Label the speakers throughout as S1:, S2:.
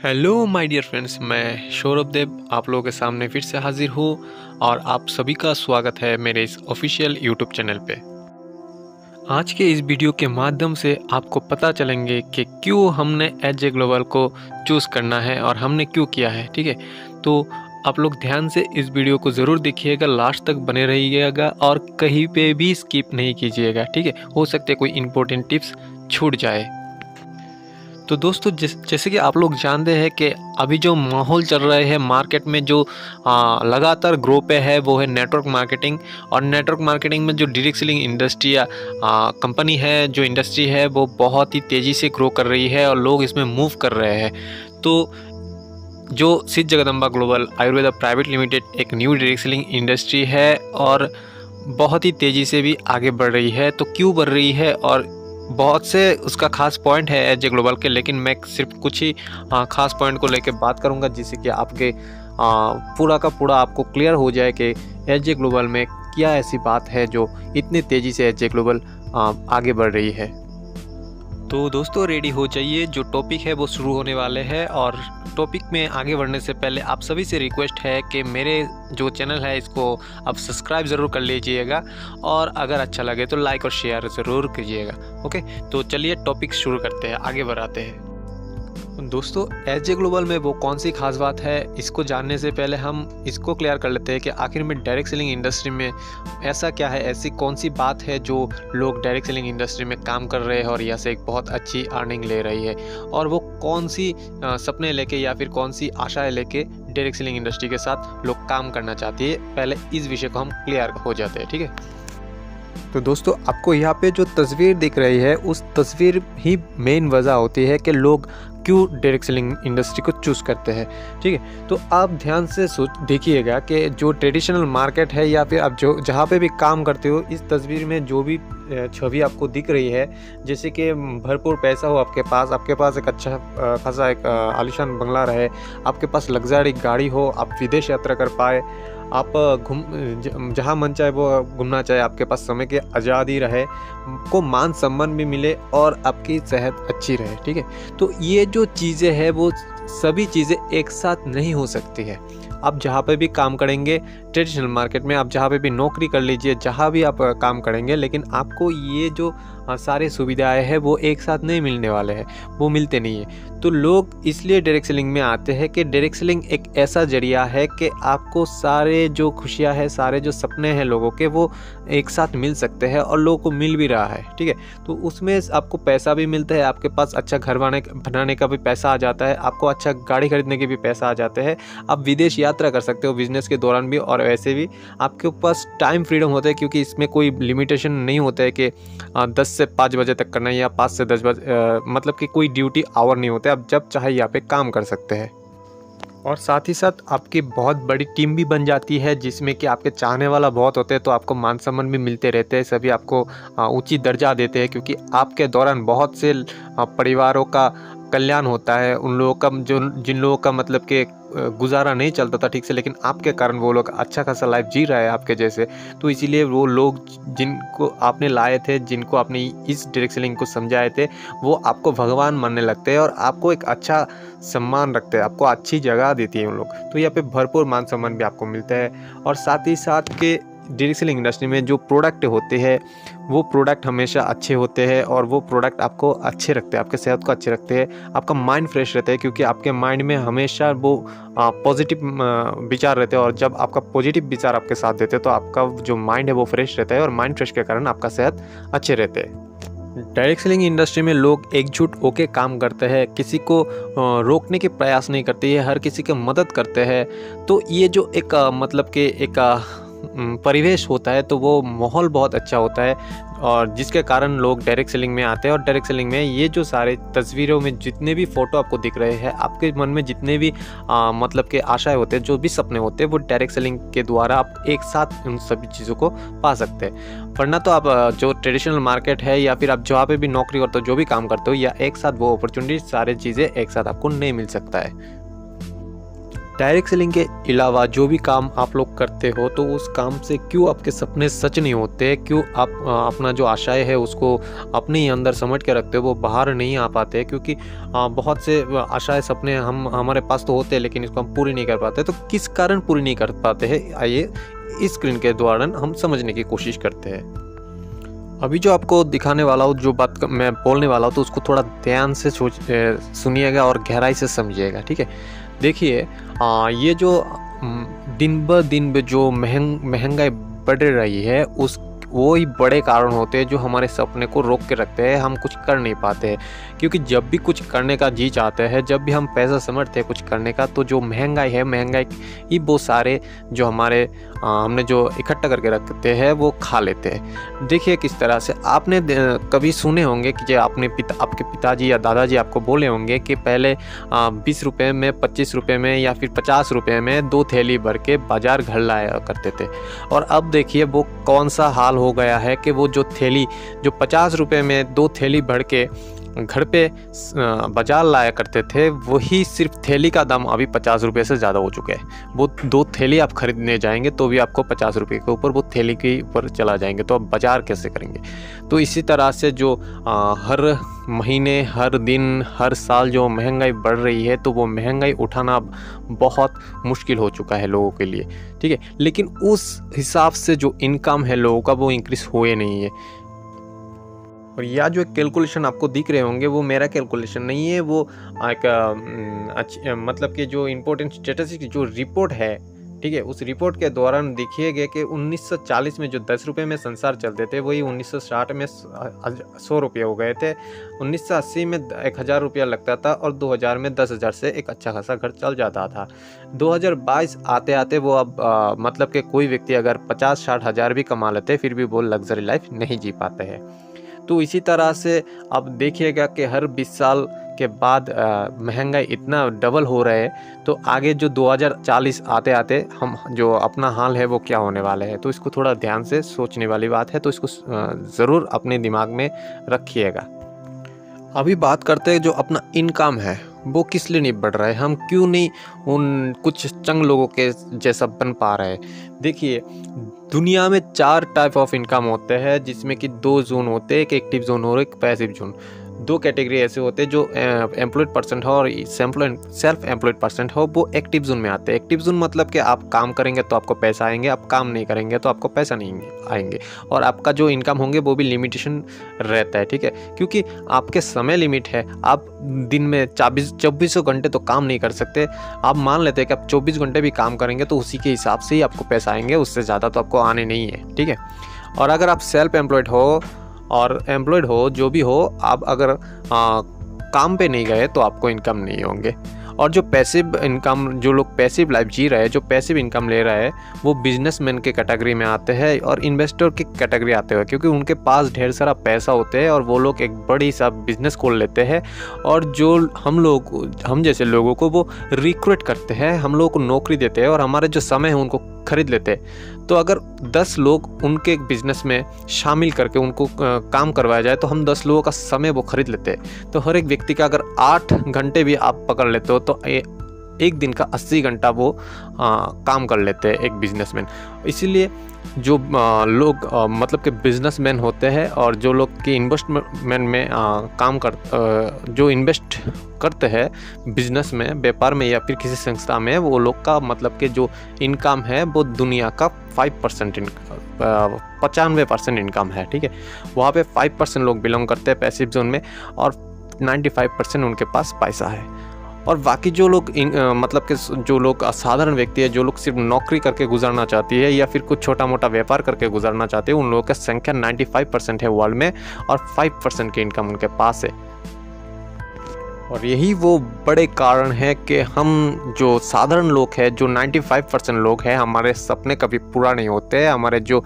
S1: Hello my dear friends, मैं सौरभ देव आप लोगों के सामने फिर से हाजिर हूँ और आप सभी का स्वागत है मेरे इस ऑफिशियल यूट्यूब चैनल पे। आज के इस वीडियो के माध्यम से आपको पता चलेंगे कि क्यों हमने एज ए ग्लोबल को चूज़ करना है और हमने क्यों किया है। ठीक है, तो आप लोग ध्यान से इस वीडियो को ज़रूर देखिएगा, लास्ट तक बने रहिएगा और कहीं पे भी स्किप नहीं कीजिएगा। ठीक है, हो सकता है कोई इंपॉर्टेंट टिप्स छूट जाए। तो दोस्तों, जैसे कि आप लोग जानते हैं कि अभी जो माहौल चल रहा है मार्केट में, जो लगातार ग्रो पे है, वो है नेटवर्क मार्केटिंग। और नेटवर्क मार्केटिंग में जो डायरेक्ट सेलिंग इंडस्ट्री या कंपनी है, जो इंडस्ट्री है, वो बहुत ही तेज़ी से ग्रो कर रही है और लोग इसमें मूव कर रहे हैं। तो जो सिद्ध Jagdamba global Ayurveda private limited एक न्यू डायरेक्ट सेलिंग इंडस्ट्री है और बहुत ही तेज़ी से भी आगे बढ़ रही है। तो क्यों बढ़ रही है और बहुत से उसका खास पॉइंट है एज ए ग्लोबल के, लेकिन मैं सिर्फ कुछ ही खास पॉइंट को लेकर बात करूंगा, जिससे कि आपके पूरा का पूरा आपको क्लियर हो जाए कि एज ए ग्लोबल में क्या ऐसी बात है जो इतनी तेज़ी से एज ए ग्लोबल आगे बढ़ रही है। तो दोस्तों, रेडी हो जाइए, जो टॉपिक है वो शुरू होने वाले हैं। और टॉपिक में आगे बढ़ने से पहले आप सभी से रिक्वेस्ट है कि मेरे जो चैनल है इसको आप सब्सक्राइब ज़रूर कर लीजिएगा और अगर अच्छा लगे तो लाइक और शेयर ज़रूर कीजिएगा। ओके, तो चलिए टॉपिक शुरू करते हैं, आगे बढ़ाते हैं। दोस्तों, एज ए ग्लोबल में वो कौन सी खास बात है, इसको जानने से पहले हम इसको क्लियर कर लेते हैं कि आखिर में डायरेक्ट सेलिंग इंडस्ट्री में ऐसा क्या है, ऐसी कौन सी बात है जो लोग डायरेक्ट सेलिंग इंडस्ट्री में काम कर रहे हैं और यहाँ से एक बहुत अच्छी अर्निंग ले रही है, और वो कौन सी सपने लेके या फिर कौन सी आशाएं लेके डायरेक्ट सेलिंग इंडस्ट्री के साथ लोग काम करना चाहती है। पहले इस विषय को हम क्लियर हो जाते हैं। ठीक है, तो दोस्तों, आपको यहाँ पे जो तस्वीर दिख रही है, उस तस्वीर ही मेन वजह होती है कि लोग क्यों डायरेक्ट सेलिंग इंडस्ट्री को चूज़ करते हैं। ठीक है, तो आप ध्यान से देखिएगा कि जो ट्रेडिशनल मार्केट है या फिर आप जो जहाँ पे भी काम करते हो, इस तस्वीर में जो भी छवि आपको दिख रही है, जैसे कि भरपूर पैसा हो आपके पास एक अच्छा खासा एक आलीशान बंगला रहे, आपके पास लग्जरी गाड़ी हो, आप विदेश यात्रा कर पाए, आप जहाँ मन चाहे वो घूमना चाहे, आपके पास समय की आज़ादी रहे, को मान सम्मान भी मिले और आपकी सेहत अच्छी रहे। ठीक है, तो ये जो चीज़ें हैं वो सभी चीज़ें एक साथ नहीं हो सकती है। आप जहाँ पे भी काम करेंगे ट्रेडिशनल मार्केट में, आप जहाँ पे भी नौकरी कर लीजिए, जहाँ भी आप काम करेंगे, लेकिन आपको ये जो सारे सुविधाएं हैं वो एक साथ नहीं मिलने वाले हैं, वो मिलते नहीं है। तो लोग इसलिए डायरेक्ट सेलिंग में आते हैं कि डायरेक्ट सेलिंग एक ऐसा जरिया है कि आपको सारे जो खुशियां हैं, सारे जो सपने हैं लोगों के, वो एक साथ मिल सकते हैं और लोगों को मिल भी रहा है। ठीक है, तो उसमें आपको पैसा भी मिलता है, आपके पास अच्छा घर बनाने का भी पैसा आ जाता है, आपको अच्छा गाड़ी खरीदने के भी पैसा आ जाते हैं, आप विदेश यात्रा कर सकते हो बिजनेस के दौरान भी, और वैसे भी आपके पास टाइम फ्रीडम होता है, क्योंकि इसमें कोई लिमिटेशन नहीं होता है कि 10 से 5 बजे तक करना है या 5 से 10 बजे, मतलब कि कोई ड्यूटी आवर नहीं होता है, आप जब चाहे यहाँ पे काम कर सकते हैं। और साथ ही साथ आपकी बहुत बड़ी टीम भी बन जाती है, जिसमें कि आपके चाहने वाला बहुत होते हैं, तो आपको मान सम्मान भी मिलते रहते हैं, सभी आपको उचित दर्जा देते हैं, क्योंकि आपके दौरान बहुत से परिवारों का कल्याण होता है, उन लोगों का जिन लोगों का मतलब कि गुजारा नहीं चलता था ठीक से, लेकिन आपके कारण वो लोग अच्छा खासा लाइफ जी रहा है आपके जैसे। तो इसीलिए वो लोग जिनको आपने लाए थे, जिनको आपने इस डायरेक्ट सेलिंग को समझाए थे, वो आपको भगवान मानने लगते हैं और आपको एक अच्छा सम्मान रखते हैं, आपको अच्छी जगह देती है उन लोग। तो यहाँ पे भरपूर मान सम्मान भी आपको मिलता है। और साथ ही साथ के डायरेक्ट सेलिंग इंडस्ट्री में जो प्रोडक्ट होते हैं, वो प्रोडक्ट हमेशा अच्छे होते हैं और वो प्रोडक्ट आपको अच्छे रखते हैं, आपके सेहत को अच्छे रखते हैं, आपका माइंड फ्रेश रहता है, क्योंकि आपके माइंड में हमेशा वो पॉजिटिव विचार रहते हैं, और जब आपका पॉजिटिव विचार आपके साथ देते हैं तो आपका जो माइंड है वो फ्रेश रहता है, और माइंड फ्रेश के कारण आपका सेहत अच्छे रहते हैं। डायरेक्ट सेलिंग इंडस्ट्री में लोग एकजुट होकर काम करते हैं, किसी को रोकने के प्रयास नहीं करते, ये हर किसी की मदद करते हैं। तो ये जो एक मतलब कि एक परिवेश होता है, तो वो माहौल बहुत अच्छा होता है, और जिसके कारण लोग डायरेक्ट सेलिंग में आते हैं। और डायरेक्ट सेलिंग में ये जो सारे तस्वीरों में जितने भी फ़ोटो आपको दिख रहे हैं, आपके मन में जितने भी मतलब के आशाएं होते हैं, जो भी सपने होते हैं, वो डायरेक्ट सेलिंग के द्वारा आप एक साथ उन सभी चीज़ों को पा सकते हैं। वरना तो आप जो ट्रेडिशनल मार्केट है या फिर आप जहाँ पे भी नौकरी करते हो, जो भी काम करते हो, या एक साथ वो अपॉर्चुनिटी, सारी चीज़ें एक साथ आपको नहीं मिल सकता है। डायरेक्ट सेलिंग के अलावा जो भी काम आप लोग करते हो तो उस काम से क्यों आपके सपने सच नहीं होते, क्यों आप अपना जो आशाएं है उसको अपने ही अंदर समेट के रखते हो, वो बाहर नहीं आ पाते? क्योंकि बहुत से आशाएं सपने हमारे पास तो होते हैं लेकिन इसको हम पूरी नहीं कर पाते। तो किस कारण पूरी नहीं कर पाते हैं, आइए इस स्क्रीन के दौरान हम समझने की कोशिश करते हैं। अभी जो आपको दिखाने वाला हूँ, जो बात मैं बोलने वाला हूँ, तो उसको थोड़ा ध्यान से सुनिएगा और गहराई से समझिएगा, ठीक है। देखिए ये जो दिन ब दिन जो महंगाई बढ़ रही है उस वो ही बड़े कारण होते हैं जो हमारे सपने को रोक के रखते हैं, हम कुछ कर नहीं पाते हैं। क्योंकि जब भी कुछ करने का जी चाहता है, जब भी हम पैसा समझते हैं कुछ करने का, तो जो महंगाई है, महंगाई ही वो सारे जो हमारे हमने जो इकट्ठा करके रखते हैं वो खा लेते हैं। देखिए किस तरह से आपने कभी सुने होंगे कि जो आपके पिताजी या दादाजी आपको बोले होंगे कि पहले 20 रुपये में, 25 रुपये में या फिर 50 रुपये में 2 थैली भर के बाजार घर लाया करते थे। और अब देखिए वो कौन सा हाल हो गया है कि वो जो 50 रुपये में 2 थैली भर के घर पे बाजार लाया करते थे, वही सिर्फ थैली का दाम अभी 50 रुपये से ज़्यादा हो चुका है। वो 2 थैली आप खरीदने जाएंगे तो भी आपको 50 रुपये के ऊपर वो थैली के ऊपर चला जाएंगे, तो आप बाजार कैसे करेंगे? तो इसी तरह से जो हर महीने, हर दिन, हर साल जो महंगाई बढ़ रही है, तो वो महंगाई उठाना बहुत मुश्किल हो चुका है लोगों के लिए, ठीक है। लेकिन उस हिसाब से जो इनकम है लोगों का वो इंक्रीज हुए नहीं है। और यह जो कैलकुलेशन आपको दिख रहे होंगे वो मेरा कैलकुलेशन नहीं है, वो एक मतलब कि जो इम्पोर्टेंट स्टैटिस्टिक्स जो रिपोर्ट है, ठीक है, उस रिपोर्ट के दौरान देखिएगा कि 1940 में जो 10 रुपये में संसार चलते थे वही 1960 में 100 रुपये हो गए थे। 1980 में 1000 रुपया लगता था और 2000 में 10,000 से एक अच्छा खासा घर चल जाता था। 2022 आते आते वो अब मतलब कि कोई व्यक्ति अगर 50-60 हज़ार भी कमा लेते फिर भी वो लग्जरी लाइफ नहीं जी पाते हैं। तो इसी तरह से अब देखिएगा कि हर 20 साल के बाद महंगाई इतना डबल हो रहा है, तो आगे जो 2040 आते आते हम जो अपना हाल है वो क्या होने वाले हैं। तो इसको थोड़ा ध्यान से सोचने वाली बात है, तो इसको ज़रूर अपने दिमाग में रखिएगा। अभी बात करते हैं जो अपना इनकम है वो किस लिए नहीं बढ़ रहा है, हम क्यों नहीं उन कुछ चंग लोगों के जैसा बन पा रहे हैं। देखिए दुनिया में 4 टाइप ऑफ इनकम होते हैं, जिसमें कि 2 जोन होते हैं, एक एक्टिव जोन और एक पैसिव जोन। 2 कैटेगरी ऐसे होते हैं जो एम्प्लॉयड पर्सन हो और सेल्फ एम्प्लॉयड पर्सन हो, वो एक्टिव जोन में आते हैं। एक्टिव जोन मतलब कि आप काम करेंगे तो आपको पैसा आएंगे, आप काम नहीं करेंगे तो आपको पैसा नहीं आएंगे, और आपका जो इनकम होंगे वो भी लिमिटेशन रहता है, ठीक है। क्योंकि आपके समय लिमिट है, आप दिन में 24 घंटे तो काम नहीं कर सकते। आप मान लेते हैं कि आप 24 घंटे भी काम करेंगे तो उसी के हिसाब से ही आपको पैसा आएंगे, उससे ज़्यादा तो आपको आने नहीं है, ठीक है। और अगर आप सेल्फ एम्प्लॉयड हो और एम्प्लॉयड हो, जो भी हो, आप अगर काम पे नहीं गए तो आपको इनकम नहीं होंगे। और जो पैसिव इनकम, जो लोग पैसिव लाइफ जी रहे हैं, जो पैसिव इनकम ले रहा है, वो बिजनेसमैन के कैटेगरी में आते हैं और इन्वेस्टर की कैटेगरी आते हैं, क्योंकि उनके पास ढेर सारा पैसा होते हैं और वो लोग एक बड़ी सा बिजनेस खोल लेते हैं। और जो हम जैसे लोगों को वो रिक्रूट करते हैं, हम लोगों को नौकरी देते हैं और हमारे जो समय है उनको खरीद लेते हैं। तो अगर 10 लोग उनके बिजनेस में शामिल करके उनको काम करवाया जाए तो हम 10 लोगों का समय वो खरीद लेते हैं। तो हर एक व्यक्ति का अगर 8 घंटे भी आप पकड़ लेते हो तो एक दिन का 80 घंटा वो काम कर लेते हैं एक बिजनेसमैन। इसीलिए जो लोग मतलब कि बिजनेसमैन होते हैं और जो लोग की इन्वेस्टमेंट में जो इन्वेस्ट करते हैं बिजनेस में, व्यापार में या फिर किसी संस्था में, वो लोग का मतलब कि जो इनकम है वो दुनिया का 95% इनकम है, ठीक है। वहाँ पे 5% लोग बिलोंग करते हैं पैसिव जोन में और 95% उनके पास पैसा है। और बाकी जो लोग मतलब कि जो लोग साधारण व्यक्ति है, जो लोग सिर्फ नौकरी करके गुजारना चाहती है या फिर कुछ छोटा मोटा व्यापार करके गुजारना चाहते हैं, उन लोगों की संख्या 95% है वर्ल्ड में और 5% की इनकम उनके पास है। और यही वो बड़े कारण है कि हम जो साधारण लोग हैं, जो 95% लोग हैं, हमारे सपने कभी पूरा नहीं होते, हमारे जो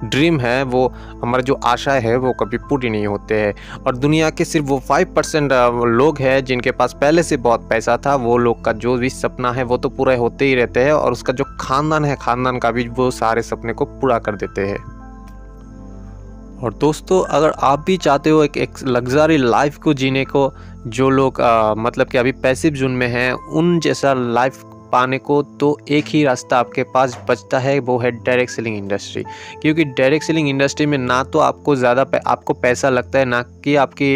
S1: ड्रीम है, वो हमारे जो आशाएं है वो कभी पूरी नहीं होते हैं। और दुनिया के सिर्फ वो 5% लोग हैं जिनके पास पहले से बहुत पैसा था, वो लोग का जो भी सपना है वो तो पूरा होते ही रहते हैं, और उसका जो खानदान है, खानदान का भी वो सारे सपने को पूरा कर देते हैं। और दोस्तों, अगर आप भी चाहते हो एक लग्जरी लाइफ को जीने को, जो लोग मतलब कि अभी पैसिव जोन में हैं, उन जैसा लाइफ पाने को तो एक ही रास्ता आपके पास बचता है, वो है डायरेक्ट सेलिंग इंडस्ट्री। क्योंकि डायरेक्ट सेलिंग इंडस्ट्री में ना तो आपको ज़्यादा आपको पैसा लगता है, ना कि आपकी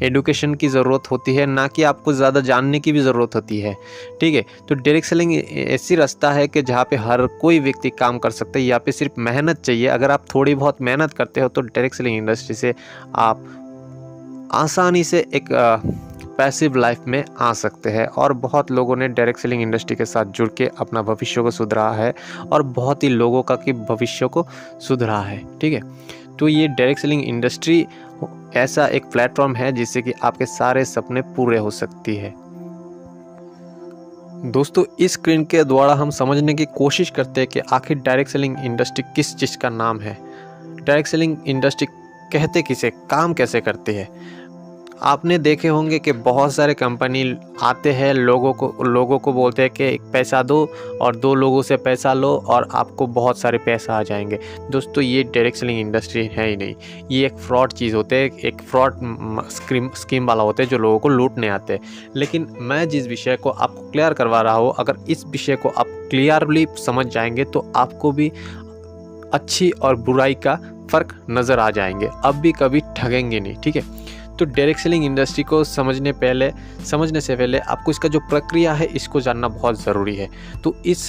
S1: एडुकेशन की ज़रूरत होती है, ना कि आपको ज़्यादा जानने की भी ज़रूरत होती है। ठीक है, तो डायरेक्ट सेलिंग ऐसी रास्ता है कि जहाँ पे हर कोई व्यक्ति काम कर सकता है। यहाँ पे सिर्फ मेहनत चाहिए। अगर आप थोड़ी बहुत मेहनत करते हो तो डायरेक्ट सेलिंग इंडस्ट्री से आप आसानी से एक पैसिव लाइफ में आ सकते हैं। और बहुत लोगों ने डायरेक्ट सेलिंग इंडस्ट्री के साथ जुड़ के अपना भविष्य को सुधारा है, और बहुत ही लोगों का कि भविष्य को सुधारा है। ठीक है, तो ये डायरेक्ट सेलिंग इंडस्ट्री ऐसा एक प्लेटफॉर्म है जिससे कि आपके सारे सपने पूरे हो सकती है। दोस्तों, इस स्क्रीन के द्वारा हम समझने की कोशिश करते हैं कि आखिर डायरेक्ट सेलिंग इंडस्ट्री किस चीज़ का नाम है, डायरेक्ट सेलिंग इंडस्ट्री कहते किसे, काम कैसे करती है। आपने देखे होंगे कि बहुत सारे कंपनी आते हैं, लोगों को बोलते हैं कि पैसा दो और 2 लोगों से पैसा लो और आपको बहुत सारे पैसा आ जाएंगे। दोस्तों, ये डायरेक्ट सेलिंग इंडस्ट्री है ही नहीं, ये एक फ्रॉड चीज़ होते है, एक फ्रॉड स्कीम वाला होता है जो लोगों को लूटने आते हैं। लेकिन मैं जिस विषय को आपको क्लियर करवा रहा हूँ, अगर इस विषय को आप क्लियरली समझ जाएंगे तो आपको भी अच्छी और बुराई का फ़र्क नज़र आ जाएंगे, अब भी कभी ठगेंगे नहीं। ठीक है, तो डायरेक्ट सेलिंग इंडस्ट्री को समझने से पहले आपको इसका जो प्रक्रिया है इसको जानना बहुत ज़रूरी है। तो इस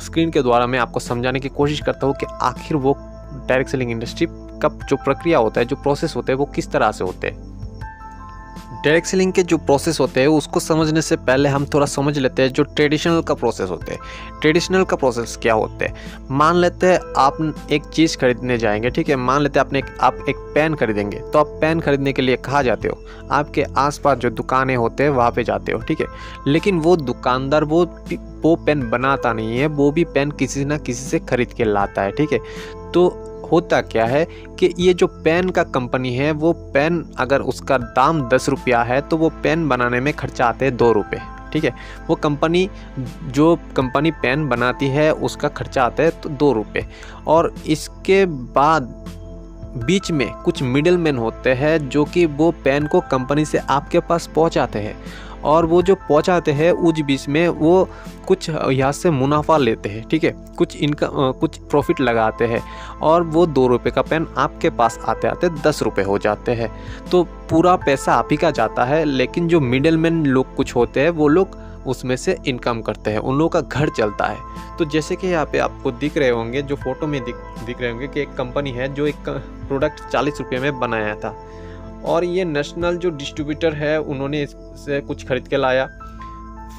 S1: स्क्रीन के द्वारा मैं आपको समझाने की कोशिश करता हूँ कि आखिर वो डायरेक्ट सेलिंग इंडस्ट्री का जो प्रक्रिया होता है, जो प्रोसेस होते हैं, वो किस तरह से होते हैं। डायरेक्ट सेलिंग के जो प्रोसेस होते हैं उसको समझने से पहले हम थोड़ा समझ लेते हैं जो ट्रेडिशनल का प्रोसेस होते हैं। ट्रेडिशनल का प्रोसेस क्या होते हैं, मान लेते हैं आप एक चीज़ खरीदने जाएंगे। ठीक है, मान लेते हैं आप एक पेन खरीदेंगे, तो आप पेन खरीदने के लिए कहाँ जाते हो, आपके आसपास जो दुकानें होते हैं वहाँ पे जाते हो। ठीक है, लेकिन वो दुकानदार वो पेन बनाता नहीं है, वो भी पेन किसी ना किसी से खरीद के लाता है। ठीक है, तो होता क्या है कि ये जो पेन का कंपनी है, वो पेन अगर उसका दाम 10 रुपया है तो वो पेन बनाने में खर्चा आते हैं 2 रुपये। ठीक है, वो जो कंपनी पेन बनाती है उसका खर्चा आता है तो 2 रुपये। और इसके बाद बीच में कुछ मिडिल मैन होते हैं जो कि वो पेन को कंपनी से आपके पास पहुंचाते हैं, और वो जो पहुंचाते हैं उस बीच में वो कुछ यहाँ से मुनाफा लेते हैं। ठीक है, कुछ प्रॉफिट लगाते हैं, और वो 2 रुपये का पेन आपके पास आते आते 10 रुपये हो जाते हैं। तो पूरा पैसा आप ही का जाता है, लेकिन जो मिडिल मैन लोग कुछ होते हैं वो लोग उसमें से इनकम करते हैं, उन लोगों का घर चलता है। तो जैसे कि यहाँ पे आपको दिख रहे होंगे, जो फोटो में दिख रहे होंगे कि एक कंपनी है जो एक प्रोडक्ट 40 रुपये में बनाया था, और ये नेशनल जो डिस्ट्रीब्यूटर है उन्होंने इससे कुछ खरीद के लाया,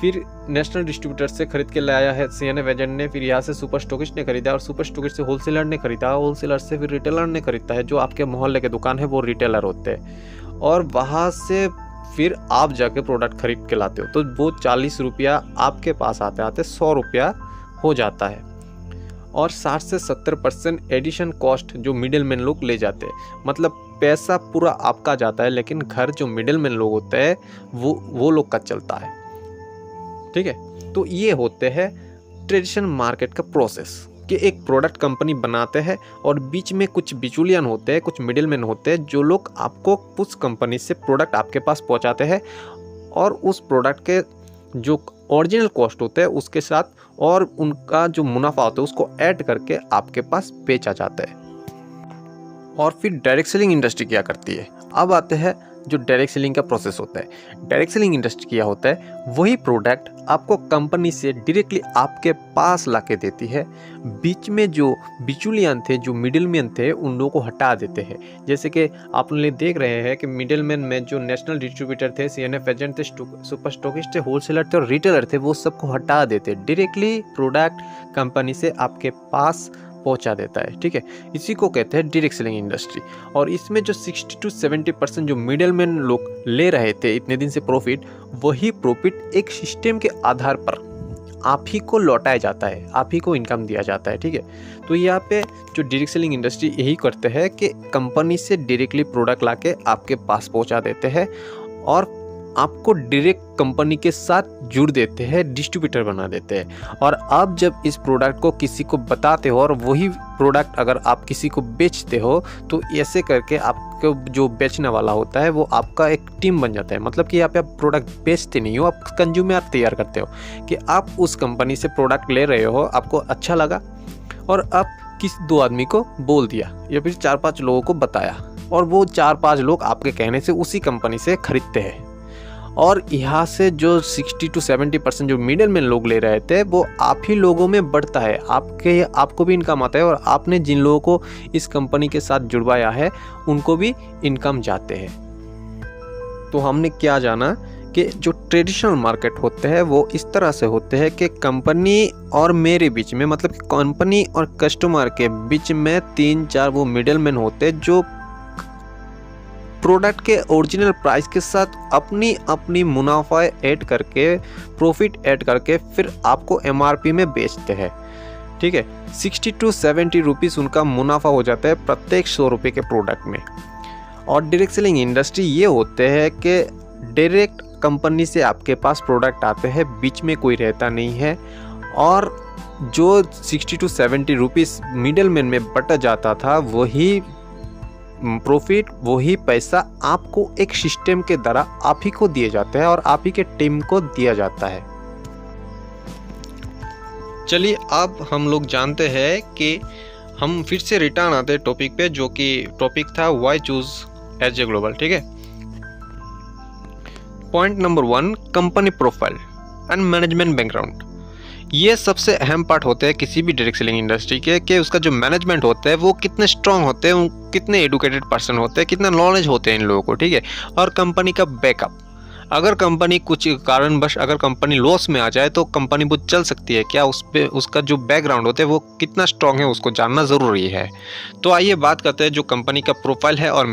S1: फिर नेशनल डिस्ट्रीब्यूटर से खरीद के लाया है C&F एजेंट ने, फिर यहाँ से सुपर स्टॉकिस्ट ने खरीदा, और सुपर स्टॉकिस्ट से होलसेलर ने खरीदा, होलसेलर से फिर रिटेलर ने खरीदता है, जो आपके मोहल्ले के दुकान है वो रिटेलर होते हैं, और वहाँ से फिर आप जाके प्रोडक्ट खरीद के लाते हो। तो वो 40 रुपया आपके पास आते आते 100 रुपया हो जाता है, और 60 से 70% एडिशन कॉस्ट जो मिडिल मैन लोग ले जाते हैं। मतलब पैसा पूरा आपका जाता है, लेकिन घर जो मिडिल मैन लोग होते हैं वो लोग का चलता है। ठीक है, तो ये होते हैं ट्रेडिशनल मार्केट का प्रोसेस कि एक प्रोडक्ट कंपनी बनाते हैं और बीच में कुछ बिचौलियन होते हैं, कुछ मिडिल मैन होते हैं जो लोग आपको उस कंपनी से प्रोडक्ट आपके पास पहुंचाते हैं, और उस प्रोडक्ट के जो ओरिजिनल कॉस्ट होते हैं उसके साथ और उनका जो मुनाफा होता है उसको ऐड करके आपके पास बेचा जाता है। और फिर डायरेक्ट सेलिंग इंडस्ट्री क्या करती है, अब आते हैं जो डायरेक्ट सेलिंग का प्रोसेस होता है। डायरेक्ट सेलिंग इंडस्ट्री क्या होता है, वही प्रोडक्ट आपको कंपनी से डायरेक्टली आपके पास लाके देती है। बीच में जो बिचौलियन थे, जो मिडिलमैन थे, उन लोगों को हटा देते हैं। जैसे कि आप लोग देख रहे हैं कि मिडिलमैन में जो नेशनल डिस्ट्रीब्यूटर थे, C&F एजेंट थे, सुपर स्टॉकिस्ट थे, होलसेलर थे और रिटेलर थे, वो सबको हटा देते, डायरेक्टली प्रोडक्ट कंपनी से आपके पास पहुंचा देता है। ठीक है, इसी को कहते हैं डायरेक्ट सेलिंग इंडस्ट्री। और इसमें जो 60 to 70% जो मिडिलमैन लोग ले रहे थे इतने दिन से प्रॉफिट, वही प्रॉफिट एक सिस्टम के आधार पर आप ही को लौटाया जाता है, आप ही को इनकम दिया जाता है। ठीक है, तो यहाँ पे जो डायरेक्ट सेलिंग इंडस्ट्री यही करते हैं कि कंपनी से डायरेक्टली प्रोडक्ट लाके आपके पास पहुँचा देते हैं, और आपको डायरेक्ट कंपनी के साथ जुड़ देते हैं, डिस्ट्रीब्यूटर बना देते हैं। और आप जब इस प्रोडक्ट को किसी को बताते हो और वही प्रोडक्ट अगर आप किसी को बेचते हो तो ऐसे करके आपको जो बेचने वाला होता है वो आपका एक टीम बन जाता है। मतलब कि यहाँ पे आप प्रोडक्ट बेचते नहीं हो, आप कंज्यूमर तैयार करते हो कि आप उस कंपनी से प्रोडक्ट ले रहे हो, आपको अच्छा लगा और आप किसी 2 आदमी को बोल दिया या फिर 4-5 लोगों को बताया और वो 4-5 लोग आपके कहने से उसी कंपनी से खरीदते हैं। और यहाँ से जो 60 to 70% जो मिडिल मैन लोग ले रहे थे वो आप ही लोगों में बढ़ता है, आपको भी इनकम आता है और आपने जिन लोगों को इस कंपनी के साथ जुड़वाया है उनको भी इनकम जाते हैं। तो हमने क्या जाना कि जो ट्रेडिशनल मार्केट होते हैं वो इस तरह से होते हैं कि कंपनी और मेरे बीच में, मतलब कि कंपनी और कस्टमर के बीच में 3-4 वो मिडिल मैन होते हैं जो प्रोडक्ट के ओरिजिनल प्राइस के साथ अपनी मुनाफा ऐड करके, प्रॉफिट ऐड करके फिर आपको MRP में बेचते हैं। ठीक है, 60 to 70 रुपीज़ उनका मुनाफा हो जाता है प्रत्येक 100 रुपये के प्रोडक्ट में। और डायरेक्ट सेलिंग इंडस्ट्री ये होते हैं कि डायरेक्ट कंपनी से आपके पास प्रोडक्ट आते हैं, बीच में कोई रहता नहीं है। और जो 60 to 70 रुपीज़ मिडल मैन में बट जाता था वही प्रॉफिट, वही पैसा आपको एक सिस्टम के द्वारा आप ही को दिए जाते हैं और आप ही के टीम को दिया जाता है। चलिए अब हम लोग जानते हैं कि हम फिर से रिटर्न आते हैं टॉपिक पे, जो कि टॉपिक था why choose as a global. ठीक है, point number 1, company profile and management background. ये सबसे अहम पार्ट होते हैं किसी भी डायरेक्ट सेलिंग इंडस्ट्री के, कि उसका जो मैनेजमेंट होता है वो कितने स्ट्रांग होते हैं, कितने एडुकेटेड पर्सन होते हैं, कितना नॉलेज होते हैं इन लोगों को। ठीक है, और कंपनी का बैकअप, अगर कंपनी कुछ कारणवश अगर कंपनी लॉस में आ जाए तो कंपनी वो चल सकती है क्या, उस पे उसका जो बैकग्राउंड होता है वो कितना स्ट्रांग है उसको जानना ज़रूरी है। तो आइए बात करते हैं जो कंपनी का प्रोफाइल है और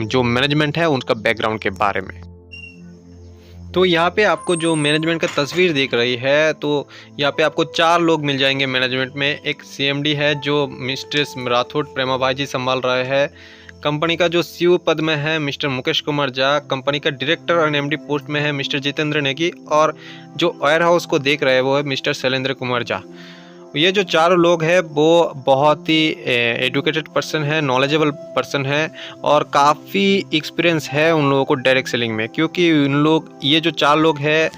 S1: जो मैनेजमेंट है उनका बैकग्राउंड के बारे में। तो यहाँ पे आपको जो मैनेजमेंट का तस्वीर दिख रही है, तो यहाँ पे आपको 4 लोग मिल जाएंगे मैनेजमेंट में। एक CMD है जो मिस्ट्रेस राठौड़ प्रेमा भाई जी संभाल रहे हैं। कंपनी का जो CEO पद में है मिस्टर मुकेश कुमार झा। कंपनी का डायरेक्टर और MD पोस्ट में है मिस्टर जितेंद्र नेगी। और जो वेयर हाउस को देख रहे हैं वो है मिस्टर शैलेंद्र कुमार झा। ये जो 4 लोग हैं वो बहुत ही एडुकेटेड पर्सन है, नॉलेजेबल पर्सन है और काफ़ी एक्सपीरियंस है उन लोगों को डायरेक्ट सेलिंग में। क्योंकि ये जो 4 लोग हैं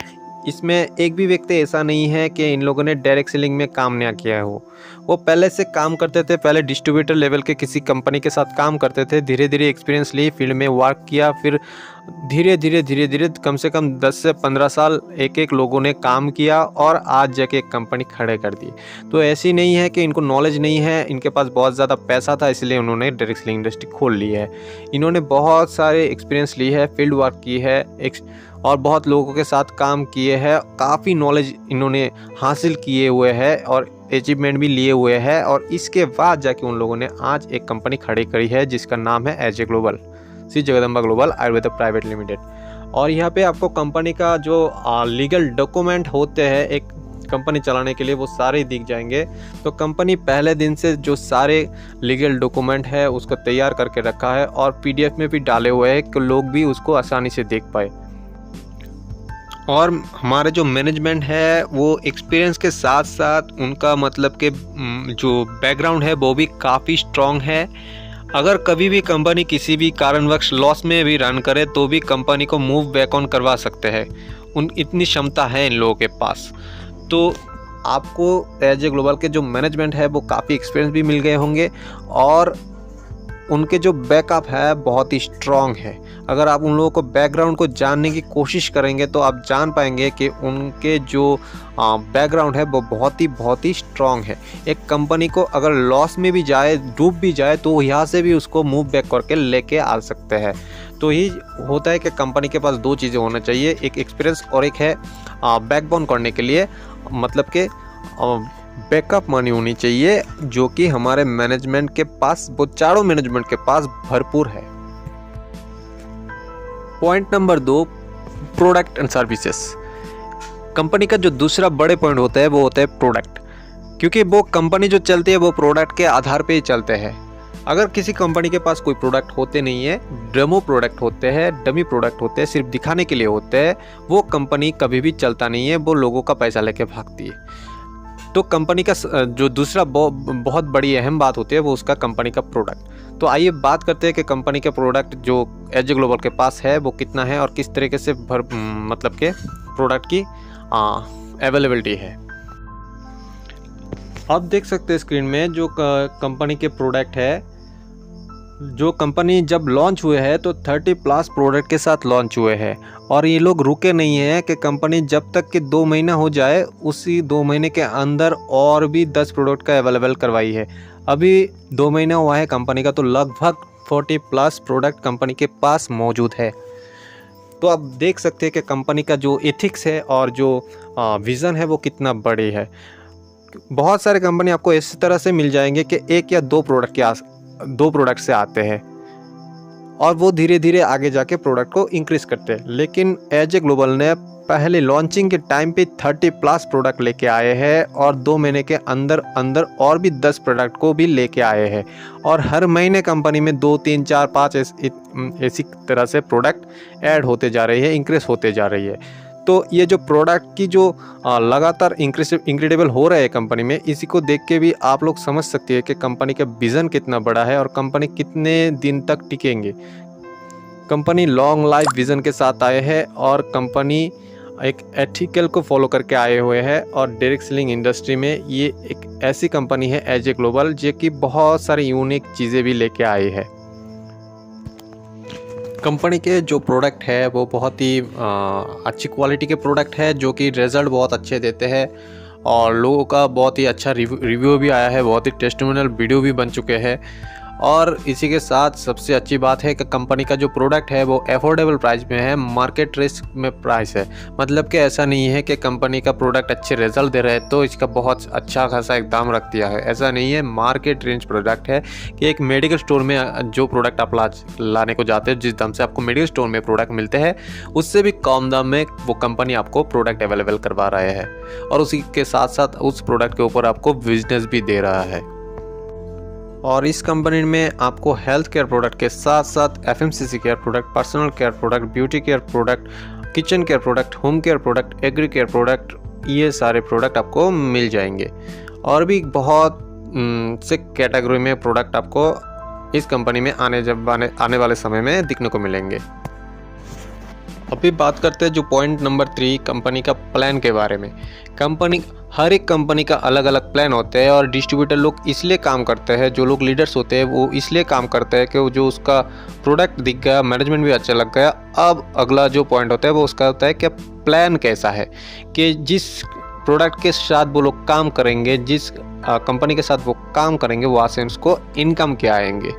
S1: इसमें एक भी व्यक्ति ऐसा नहीं है कि इन लोगों ने डायरेक्ट सेलिंग में काम ना किया हो। वो पहले से काम करते थे, पहले डिस्ट्रीब्यूटर लेवल के किसी कंपनी के साथ काम करते थे, धीरे धीरे एक्सपीरियंस लिए, फील्ड में वर्क किया, फिर धीरे धीरे कम से कम 10 से 15 साल एक लोगों ने काम किया और आज जाके एक कंपनी खड़े कर दी। तो ऐसी नहीं है कि इनको नॉलेज नहीं है, इनके पास बहुत ज़्यादा पैसा था इसलिए उन्होंने डायरेक्ट सेलिंग इंडस्ट्री खोल ली है। इन्होंने बहुत सारे एक्सपीरियंस ली है, फील्ड वर्क की है और बहुत लोगों के साथ काम किए हैं, काफ़ी नॉलेज इन्होंने हासिल किए हुए हैं और अचीवमेंट भी लिए हुए हैं। और इसके बाद जाके उन लोगों ने आज एक कंपनी खड़ी करी है जिसका नाम है as a global, Shri Jagdamba global Ayurveda private limited. और यहाँ पे आपको कंपनी का जो लीगल डॉक्यूमेंट होते हैं एक कंपनी चलाने के लिए वो सारे दिख जाएंगे। तो कंपनी पहले दिन से जो सारे लीगल डॉक्यूमेंट है उसको तैयार करके रखा है और PDF में भी डाले हुए हैं कि लोग भी उसको आसानी से देख पाए। और हमारे जो मैनेजमेंट है वो एक्सपीरियंस के साथ साथ उनका मतलब कि जो बैकग्राउंड है वो भी काफ़ी स्ट्रॉन्ग है। अगर कभी भी कंपनी किसी भी कारणवश लॉस में भी रन करे तो भी कंपनी को मूव बैक ऑन करवा सकते हैं, इतनी क्षमता है इन लोगों के पास। तो आपको एज ए ग्लोबल के जो मैनेजमेंट है वो काफ़ी एक्सपीरियंस भी मिल गए होंगे और उनके जो बैकअप है बहुत ही स्ट्रॉन्ग है। अगर आप उन लोगों को बैकग्राउंड को जानने की कोशिश करेंगे तो आप जान पाएंगे कि उनके जो बैकग्राउंड है वो बहुत ही स्ट्रॉन्ग है। एक कंपनी को अगर लॉस में भी जाए, डूब भी जाए, तो यहाँ से भी उसको मूव बैक करके लेके आ सकते हैं। तो ही होता है कि कंपनी के पास 2 चीज़ें होना चाहिए, एक एक्सपीरियंस और एक है बैकबोन करने के लिए, मतलब कि बैकअप मनी होनी चाहिए, जो कि हमारे मैनेजमेंट के पास, वो चारों मैनेजमेंट के पास भरपूर है। Point number 2, product and services. Company का जो दूसरा बड़े पॉइंट होता है वो होता है प्रोडक्ट, क्योंकि वो कंपनी जो चलती है वो प्रोडक्ट के आधार पे ही चलते हैं। अगर किसी कंपनी के पास कोई प्रोडक्ट होते नहीं है, डेमो प्रोडक्ट होते हैं, डमी प्रोडक्ट होते हैं, सिर्फ दिखाने के लिए होते हैं, वो कंपनी कभी भी चलता नहीं है, वो लोगों का पैसा लेके भागती है। तो कंपनी का जो दूसरा बहुत बड़ी अहम बात होती है वो उसका कंपनी का प्रोडक्ट। तो आइए बात करते हैं कि कंपनी के प्रोडक्ट जो एजे ग्लोबल के पास है वो कितना है और किस तरीके से मतलब के प्रोडक्ट की अवेलेबिलिटी है। आप देख सकते हैं स्क्रीन में जो कंपनी के प्रोडक्ट है, जो कंपनी जब लॉन्च हुए हैं तो 30+ प्रोडक्ट के साथ लॉन्च हुए हैं और ये लोग रुके नहीं हैं कि कंपनी जब तक कि 2 महीना हो जाए उसी 2 महीने के अंदर और भी 10 प्रोडक्ट का अवेलेबल करवाई है। अभी 2 महीना हुआ है कंपनी का, तो लगभग 40+ प्रोडक्ट कंपनी के पास मौजूद है। तो आप देख सकते हैं कि कंपनी का जो एथिक्स है और जो विज़न है वो कितना बड़ी है। बहुत सारे कंपनी आपको इस तरह से मिल जाएंगे कि 1 या 2 प्रोडक्ट से आते हैं और वो धीरे धीरे आगे जाके प्रोडक्ट को इंक्रीज करते हैं। लेकिन एजे ग्लोबल ने पहले लॉन्चिंग के टाइम पे 30+ प्रोडक्ट लेके आए हैं और 2 महीने के अंदर अंदर और भी 10 प्रोडक्ट को भी लेके आए हैं और हर महीने कंपनी में 2, 3, 4, 5 ऐसी तरह से प्रोडक्ट ऐड होते जा रही है, इंक्रीज होते जा रही है। तो ये जो प्रोडक्ट की जो लगातार इंक्रेडिबल हो रहा है कंपनी में, इसी को देख के भी आप लोग समझ सकते हैं कि कंपनी का विज़न कितना बड़ा है और कंपनी कितने दिन तक टिकेंगे। कंपनी लॉन्ग लाइफ विज़न के साथ आए हैं और कंपनी एक एथिकल को फॉलो करके आए हुए हैं और डायरेक्ट सेलिंग इंडस्ट्री में ये एक ऐसी कंपनी है एजे ग्लोबल जो कि बहुत सारी यूनिक चीज़ें भी लेके आई है। कंपनी के जो प्रोडक्ट है वो बहुत ही अच्छी क्वालिटी के प्रोडक्ट है जो कि रिज़ल्ट बहुत अच्छे देते हैं और लोगों का बहुत ही अच्छा रिव्यू भी आया है, बहुत ही टेस्टिमोनियल वीडियो भी बन चुके हैं। और इसी के साथ सबसे अच्छी बात है कि कंपनी का जो प्रोडक्ट है वो अफोर्डेबल प्राइस में है, मार्केट रेट में प्राइस है। मतलब कि ऐसा नहीं है कि कंपनी का प्रोडक्ट अच्छे रिजल्ट दे रहे हैं तो इसका बहुत अच्छा खासा एक दाम रख दिया है, ऐसा नहीं है। मार्केट रेंज प्रोडक्ट है कि एक मेडिकल स्टोर में जो प्रोडक्ट आप लाने को जाते हैं, जिस दाम से आपको मेडिकल स्टोर में प्रोडक्ट मिलते हैं उससे भी कम दाम में वो कंपनी आपको प्रोडक्ट अवेलेबल करवा रहे हैं और उसी के साथ साथ उस प्रोडक्ट के ऊपर आपको बिजनेस भी दे रहा है। और इस कंपनी में आपको हेल्थ केयर प्रोडक्ट के साथ साथ FMCG care product, personal care product, beauty care product, kitchen care product, home care product, agri care product, ये सारे प्रोडक्ट आपको मिल जाएंगे। और भी बहुत से कैटेगरी में प्रोडक्ट आपको इस कंपनी में आने वाले समय में दिखने को मिलेंगे। अभी बात करते हैं जो पॉइंट नंबर 3 कंपनी का प्लान के बारे में। हर एक कंपनी का अलग अलग प्लान होता है और डिस्ट्रीब्यूटर लोग इसलिए काम करते हैं, जो लोग लीडर्स होते हैं वो इसलिए काम करते हैं कि वो जो उसका प्रोडक्ट दिख गया, मैनेजमेंट भी अच्छा लग गया, अब अगला जो पॉइंट होता है वो उसका होता है कि प्लान कैसा है, कि जिस प्रोडक्ट के साथ वो लोग काम करेंगे, जिस कंपनी के साथ वो काम करेंगे वहाँ से उसको इनकम क्या आएंगे।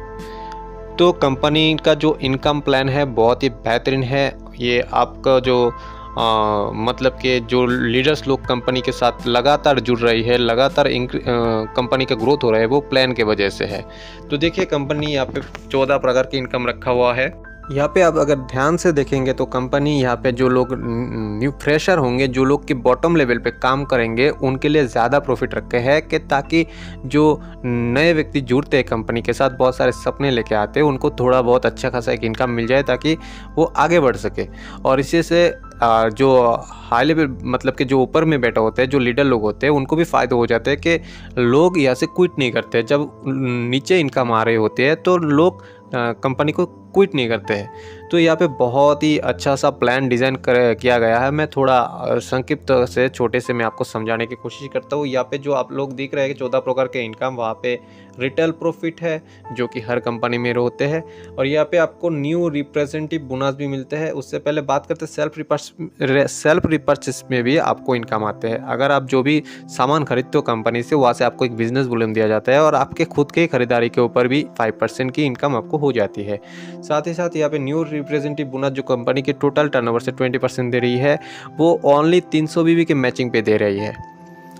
S1: तो कंपनी का जो इनकम प्लान है बहुत ही बेहतरीन है। ये आपका जो मतलब कि जो लीडर्स लोग कंपनी के साथ लगातार जुड़ रही है, लगातार कंपनी का ग्रोथ हो रहा है, वो प्लान के वजह से है। तो देखिए कंपनी यहाँ पे 14 प्रकार की इनकम रखा हुआ है। यहाँ पे आप अगर ध्यान से देखेंगे तो कंपनी यहाँ पे जो लोग न्यू फ्रेशर होंगे, जो लोग की बॉटम लेवल पे काम करेंगे, उनके लिए ज़्यादा प्रॉफिट रखे हैं कि ताकि जो नए व्यक्ति जुड़ते हैं कंपनी के साथ, बहुत सारे सपने लेके आते हैं, उनको थोड़ा बहुत अच्छा खासा एक इनकम मिल जाए ताकि वो आगे बढ़ सके। और इसी से जो हाई लेवल मतलब कि जो ऊपर में बैठे होते हैं, जो लीडर लोग होते हैं, उनको भी फ़ायदा हो जाता है कि लोग यहाँ से क्विट नहीं करते। जब नीचे इनकम आ रही होती है तो लोग कंपनी को क्विट नहीं करते हैं। तो यहाँ पे बहुत ही अच्छा सा प्लान डिज़ाइन किया गया है। मैं थोड़ा संक्षिप्त से छोटे से मैं आपको समझाने की कोशिश करता हूँ। यहाँ पे जो आप लोग दिख रहे हैं कि 14 प्रकार के इनकम, वहाँ पे रिटेल प्रॉफिट है जो कि हर कंपनी में होते हैं। और यहाँ पे आपको न्यू रिप्रेजेंटेटिव बोनस भी मिलते हैं। उससे पहले बात करते हैं सेल्फ रिपर्चेस में भी आपको इनकम आते हैं। अगर आप जो भी सामान खरीदते हो कंपनी से, वहाँ से आपको एक बिजनेस वॉल्यूम दिया जाता है और आपके खुद के खरीदारी के ऊपर भी 5% की इनकम आपको हो जाती है। साथ ही साथ यहाँ पे न्यू रिप्रेजेंटेटिव बोनस जो कंपनी के टोटल टर्नओवर से 20% दे रही है, वो ओनली 300 BB के मैचिंग पे दे रही है।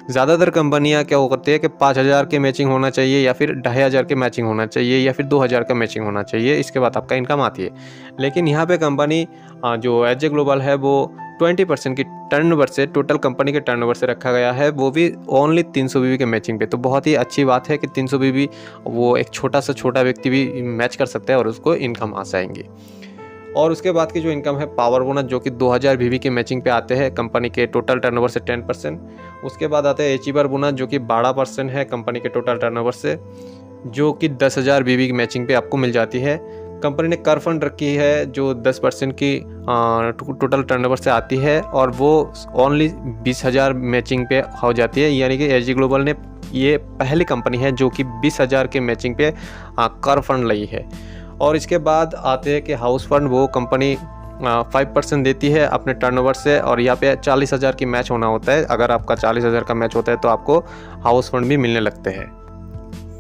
S1: ज़्यादातर कंपनियां क्या करती है कि 5,000 के मैचिंग होना चाहिए या फिर 2,500 के मैचिंग होना चाहिए या फिर 2,000 का मैचिंग होना चाहिए, इसके बाद आपका इनकम आती है। लेकिन यहाँ पे कंपनी जो एज ए ग्लोबल है वो 20% की टर्नओवर से, टोटल कंपनी के टर्नओवर से रखा गया है, वो भी ओनली 300 बीबी के मैचिंग पे। तो बहुत ही अच्छी बात है कि 300 बीबी वो एक छोटा व्यक्ति भी मैच कर सकता है और उसको इनकम आ जाएंगी। और उसके बाद की जो इनकम है पावर बोनस, जो कि 2000 बीबी के मैचिंग पे आते हैं कंपनी के टोटल टर्नओवर से 10%। उसके बाद आते हैं अचीवर बोनस जो कि 12% है कंपनी के टोटल टर्नओवर से, जो कि 10,000 बीबी की मैचिंग पे आपको मिल जाती है। कंपनी ने कर फंड रखी है जो 10% की टोटल टर्नओवर से आती है और वो ओनली 20,000 मैचिंग पे हो जाती है। यानी कि एसजी ग्लोबल ने ये पहली कंपनी है जो कि 20,000 के मैचिंग पे कर फंड ली है। और इसके बाद आते हैं कि हाउस फंड, वो कंपनी 5% देती है अपने टर्नओवर से, और यहाँ पे 40,000 की मैच होना होता है। अगर आपका 40,000 का मैच होता है तो आपको हाउस फंड भी मिलने लगते हैं।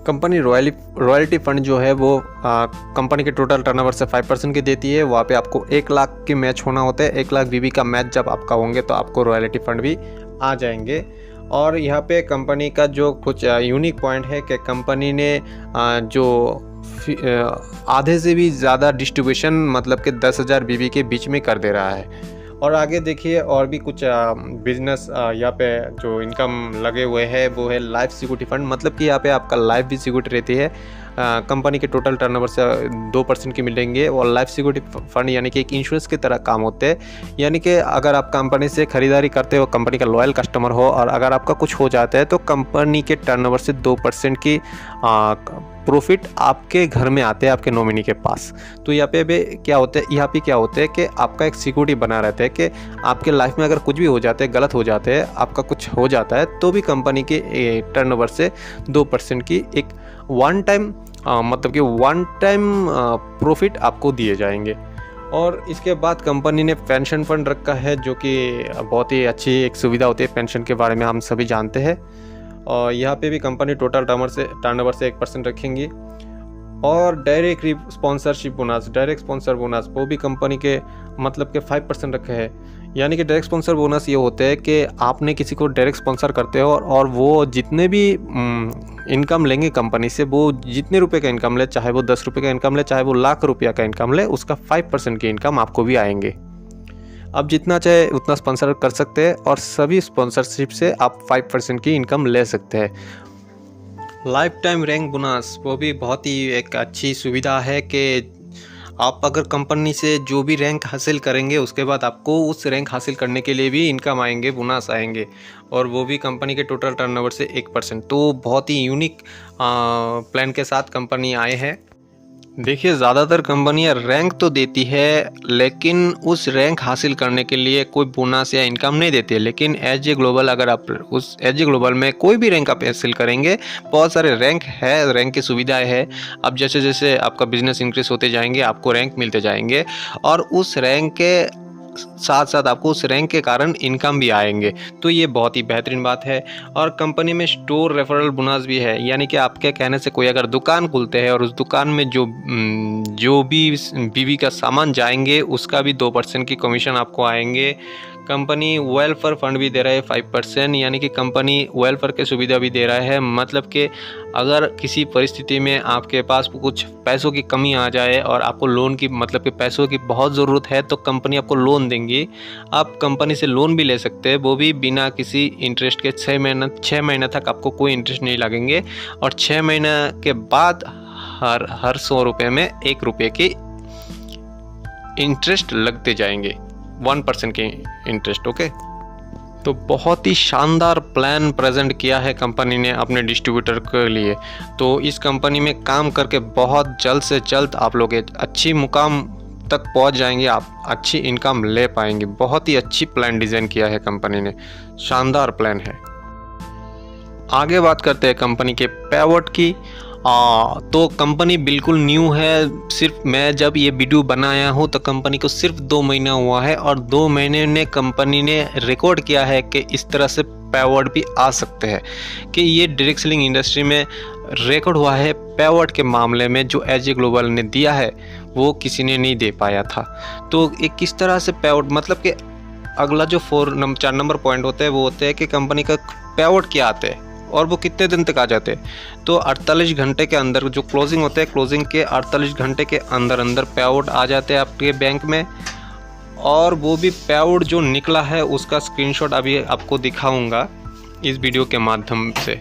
S1: कंपनी रॉयल्टी फंड जो है वो कंपनी के टोटल टर्नओवर से 5% की देती है। वहाँ पे आपको 1 लाख की मैच होना होता है। 1 लाख बीबी का मैच जब आपका होंगे तो आपको रॉयल्टी फंड भी आ जाएंगे। और यहाँ पे कंपनी का जो कुछ यूनिक पॉइंट है कि कंपनी ने जो आधे से भी ज़्यादा डिस्ट्रीब्यूशन मतलब कि 10,000 बीबी के बीच में कर दे रहा है। और आगे देखिए और भी कुछ बिजनेस यहाँ पे जो इनकम लगे हुए हैं वो है लाइफ सिक्योरिटी फंड, मतलब कि यहाँ पे आपका लाइफ भी सिक्योरिटी रहती है। कंपनी के टोटल टर्नओवर से 2% की मिलेंगे। और लाइफ सिक्योरिटी फंड यानी कि एक इंश्योरेंस की तरह काम होते हैं। यानी कि अगर आप कंपनी से खरीदारी करते हो, कंपनी का लॉयल कस्टमर हो, और अगर आपका कुछ हो जाता है तो कंपनी के टर्नओवर से 2% की प्रॉफिट आपके घर में आते हैं, आपके नॉमिनी के पास। तो यहाँ पे क्या होता है कि आपका एक सिक्योरिटी बना रहता है कि आपके लाइफ में अगर कुछ भी हो जाता है, गलत हो जाते हैं, आपका कुछ हो जाता है, तो भी कंपनी के टर्नओवर से 2% की एक वन टाइम प्रॉफिट आपको दिए जाएंगे। और इसके बाद कंपनी ने पेंशन फंड रखा है जो कि बहुत ही अच्छी एक सुविधा होती है। पेंशन के बारे में हम सभी जानते हैं। और यहाँ पे भी कंपनी टोटल टर्नओवर से 1% रखेंगी। और डायरेक्ट स्पॉन्सर बोनस वो भी कंपनी के मतलब के 5% रखे हैं। यानी कि डायरेक्ट स्पॉन्सर बोनस ये होता है कि आपने किसी को डायरेक्ट स्पॉन्सर करते हो और वो जितने भी इनकम लेंगे कंपनी से, वो जितने रुपए का इनकम ले, चाहे वो 10 रुपये का इनकम ले, चाहे वो लाख रुपया का इनकम ले, उसका 5% की इनकम आपको भी आएंगे। आप जितना चाहे उतना स्पॉन्सर कर सकते हैं और सभी स्पॉन्सरशिप से आप 5% की इनकम ले सकते हैं। लाइफ टाइम रैंक बोनस वो भी बहुत ही एक अच्छी सुविधा है कि आप अगर कंपनी से जो भी रैंक हासिल करेंगे उसके बाद आपको उस रैंक हासिल करने के लिए भी इनकम आएंगे, बोनस आएंगे, और वो भी कंपनी के टोटल टर्नओवर से 1%। तो बहुत ही यूनिक प्लान के साथ कंपनी आए हैं। देखिए ज़्यादातर कंपनियां रैंक तो देती है लेकिन उस रैंक हासिल करने के लिए कोई बोनस या इनकम नहीं देती है। लेकिन एसजे ग्लोबल, अगर आप उस एसजे ग्लोबल में कोई भी रैंक आप हासिल करेंगे, बहुत सारे रैंक है, रैंक की सुविधाएं है। अब जैसे जैसे आपका बिजनेस इंक्रीज होते जाएंगे आपको रैंक मिलते जाएंगे, और उस रैंक के साथ साथ आपको उस रैंक के कारण इनकम भी आएंगे। तो ये बहुत ही बेहतरीन बात है। और कंपनी में स्टोर रेफरल बोनस भी है। यानी कि आपके कहने से कोई अगर दुकान खुलते हैं और उस दुकान में जो भी बीवी का सामान जाएंगे उसका भी 2% की कमीशन आपको आएंगे। कंपनी वेलफेयर फंड भी दे रहा है 5%, यानी कि कंपनी वेलफेयर की सुविधा भी दे रहा है। मतलब कि अगर किसी परिस्थिति में आपके पास कुछ पैसों की कमी आ जाए और आपको लोन की मतलब कि पैसों की बहुत ज़रूरत है तो कंपनी आपको लोन देंगी। आप कंपनी से लोन भी ले सकते हैं, वो भी बिना किसी इंटरेस्ट के। 6 महीने तक आपको कोई इंटरेस्ट नहीं लगेंगे, और 6 महीने के बाद हर 100 रुपये में 1 रुपये की इंटरेस्ट लगते जाएंगे, 1% के इंटरेस्ट। ओके, तो बहुत ही शानदार प्लान प्रेजेंट किया है कंपनी ने अपने डिस्ट्रीब्यूटर के लिए। तो इस कंपनी में काम करके बहुत जल्द से जल्द आप लोग एक अच्छी मुकाम तक पहुंच जाएंगे, आप अच्छी इनकम ले पाएंगे। बहुत ही अच्छी प्लान डिज़ाइन किया है कंपनी ने, शानदार प्लान है। आगे बात करते हैं कंपनी के पेवट की। तो कंपनी बिल्कुल न्यू है। सिर्फ मैं जब ये वीडियो बनाया हूँ तो कंपनी को सिर्फ 2 महीना हुआ है, और 2 महीने ने कंपनी ने रिकॉर्ड किया है कि इस तरह से पेवट भी आ सकते हैं, कि ये डायरेक्ट सेलिंग इंडस्ट्री में रिकॉर्ड हुआ है। पेवट के मामले में जो एसजे ग्लोबल ने दिया है वो किसी ने नहीं दे पाया था। तो एक किस तरह से पेवट, मतलब कि अगला जो 4 नंबर पॉइंट होता है वो होता है कि कंपनी का पे आउट क्या आता है और वो कितने दिन तक आ जाते हैं। तो 48 घंटे के अंदर जो क्लोजिंग होता है, क्लोजिंग के 48 घंटे के अंदर अंदर पे आउट आ जाते हैं आपके बैंक में। और वो भी पे आउट जो निकला है उसका स्क्रीनशॉट अभी आपको दिखाऊंगा इस वीडियो के माध्यम से।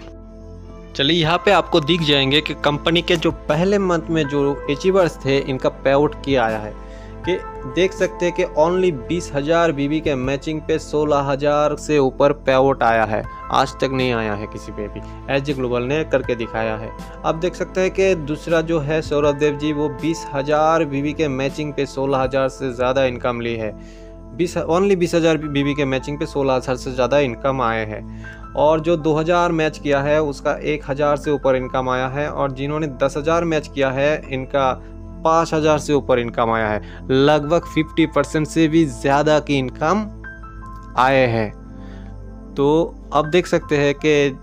S1: चलिए यहाँ पे आपको दिख जाएंगे कि कंपनी के जो पहले मंथ में जो अचीवर्स थे इनका पे आउट किया आया है कि देख सकते हैं कि ओनली 20,000 बीबी के मैचिंग पे 16,000 से ऊपर पे आउट आया है। आज तक नहीं आया है किसी पे भी, एज ग्लोबल ने करके दिखाया है। अब देख सकते हैं कि दूसरा जो है सौरभ देव जी, वो 20,000 बीबी के मैचिंग पे 16,000 से ज़्यादा इनकम ली है। ओनली 20,000 बीबी के मैचिंग पे 16,000 से ज़्यादा इनकम आए हैं। और जो 2,000 मैच किया है उसका 1,000 से ऊपर इनकम आया है। और जिन्होंने 10,000 मैच किया है इनका 5,000 से ऊपर इनकम आया है। लगभग 50% से भी ज़्यादा की इनकम आए हैं। तो अब देख सकते हैं कि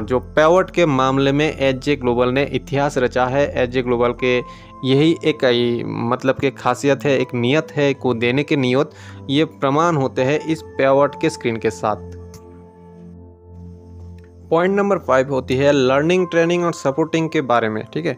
S1: जो पे आउट के मामले में एज ग्लोबल ने इतिहास रचा है। एज ग्लोबल के यही एक मतलब कि खासियत है, एक नियत है को देने के नियत, ये प्रमाण होते हैं इस पे आउट के स्क्रीन के साथ। पॉइंट नंबर 5 होती है लर्निंग, ट्रेनिंग और सपोर्टिंग के बारे में। ठीक है,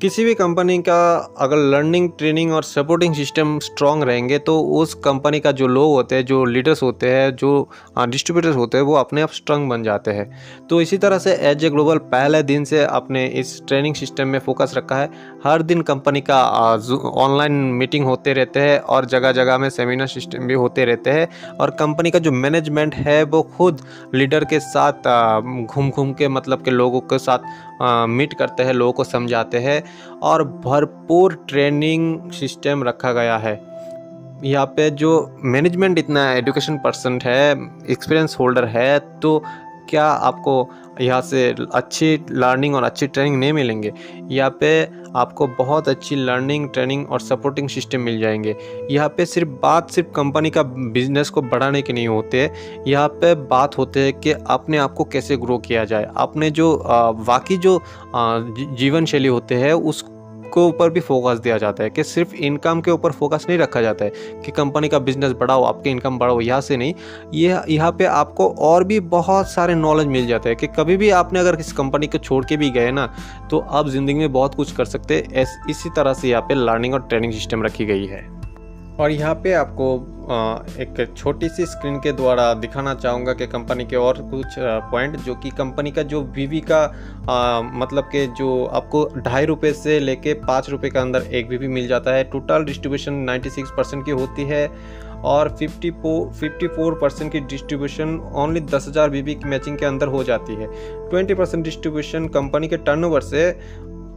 S1: किसी भी कंपनी का अगर लर्निंग, ट्रेनिंग और सपोर्टिंग सिस्टम स्ट्रॉन्ग रहेंगे तो उस कंपनी का जो लोग होते हैं, जो लीडर्स होते हैं, जो डिस्ट्रीब्यूटर्स होते हैं, वो अपने आप स्ट्रॉन्ग बन जाते हैं। तो इसी तरह से एज ग्लोबल पहले दिन से अपने इस ट्रेनिंग सिस्टम में फोकस रखा है। हर दिन कंपनी का ऑनलाइन मीटिंग होते रहते हैं और जगह जगह में सेमिनार सिस्टम भी होते रहते हैं। और कंपनी का जो मैनेजमेंट है वो खुद लीडर के साथ घूम घूम के मतलब के लोगों के साथ मीट करते हैं, लोगों को समझाते हैं और भरपूर ट्रेनिंग सिस्टम रखा गया है। यहाँ पे जो मैनेजमेंट इतना एजुकेशन पर्सन है, एक्सपीरियंस होल्डर है, तो क्या आपको यहाँ से अच्छी लर्निंग और अच्छी ट्रेनिंग नहीं मिलेंगे? यहाँ पे आपको बहुत अच्छी लर्निंग, ट्रेनिंग और सपोर्टिंग सिस्टम मिल जाएंगे। यहाँ पे सिर्फ कंपनी का बिजनेस को बढ़ाने की नहीं होते, यहाँ पे बात होते है कि अपने आप को कैसे ग्रो किया जाए। अपने जो बाकी जो जीवन शैली होते हैं उसको ऊपर भी फोकस दिया जाता है कि सिर्फ इनकम के ऊपर फोकस नहीं रखा जाता है कि कंपनी का बिजनेस बढ़ाओ, आपकी इनकम बढ़ाओ, यहाँ से नहीं। ये यहाँ पे आपको और भी बहुत सारे नॉलेज मिल जाते हैं कि कभी भी आपने अगर किसी कंपनी को छोड़ के भी गए ना तो आप ज़िंदगी में बहुत कुछ कर सकते हैं। इसी तरह से यहाँ पे लर्निंग और ट्रेनिंग सिस्टम रखी गई है। और यहाँ पे आपको एक छोटी सी स्क्रीन के द्वारा दिखाना चाहूँगा कि कंपनी के और कुछ पॉइंट, जो कि कंपनी का जो वीवी का मतलब कि जो आपको 2.5 रुपये से लेके 5 रुपये के अंदर एक वीवी मिल जाता है। टोटल डिस्ट्रीब्यूशन 96% की होती है और 54% की डिस्ट्रीब्यूशन ओनली 10,000 वीवी की मैचिंग के अंदर हो जाती है। 20% डिस्ट्रीब्यूशन कंपनी के टर्नओवर से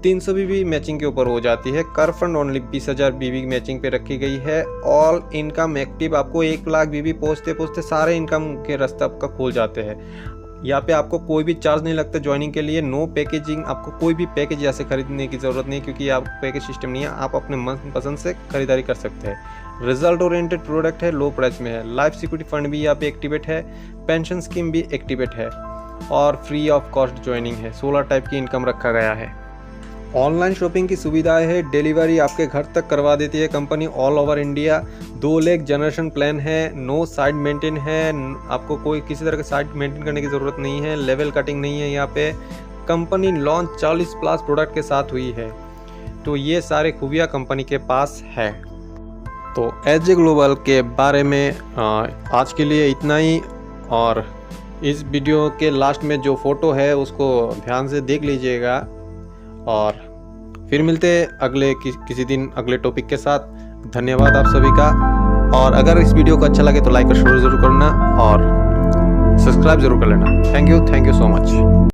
S1: 300 बीबी मैचिंग के ऊपर हो जाती है। कर फंड ओनली 20,000 बीबी मैचिंग पे रखी गई है। ऑल इनकम एक्टिव आपको 1 लाख बीबी पहुँचते सारे इनकम के रास्ते आपका खोल जाते हैं। यहाँ पे आपको कोई भी चार्ज नहीं लगता ज्वाइनिंग के लिए। नो पैकेजिंग, आपको कोई भी पैकेज यहाँ से खरीदने की ज़रूरत नहीं, क्योंकि आप पैकेज सिस्टम नहीं है, आप अपने मन पसंद से खरीदारी कर सकते हैं। रिजल्ट ओरिएंटेड प्रोडक्ट है, लो प्राइस में है। लाइफ सिक्योरिटी फंड भी यहाँ पे एक्टिवेट है, पेंशन स्कीम भी एक्टिवेट है और फ्री ऑफ कॉस्ट ज्वाइनिंग है। 16 टाइप की इनकम रखा गया है। ऑनलाइन शॉपिंग की सुविधाएं है, डिलीवरी आपके घर तक करवा देती है company all over India. 2 lakh generation plan है, नो साइट मेंटेन है, आपको कोई किसी तरह का साइट मेंटेन करने की ज़रूरत नहीं है। लेवल कटिंग नहीं है यहाँ पे। कंपनी लॉन्च 40+ प्रोडक्ट के साथ हुई है। तो ये सारे खूबियाँ कंपनी के पास है। तो एज ग्लोबल के बारे में आज के लिए इतना ही। और इस वीडियो के लास्ट में जो फ़ोटो है उसको ध्यान से देख लीजिएगा और फिर मिलते हैं अगले किसी दिन अगले टॉपिक के साथ। धन्यवाद आप सभी का। और अगर इस वीडियो को अच्छा लगे तो लाइक और शेयर जरूर करना और सब्सक्राइब जरूर कर लेना। Thank you so much.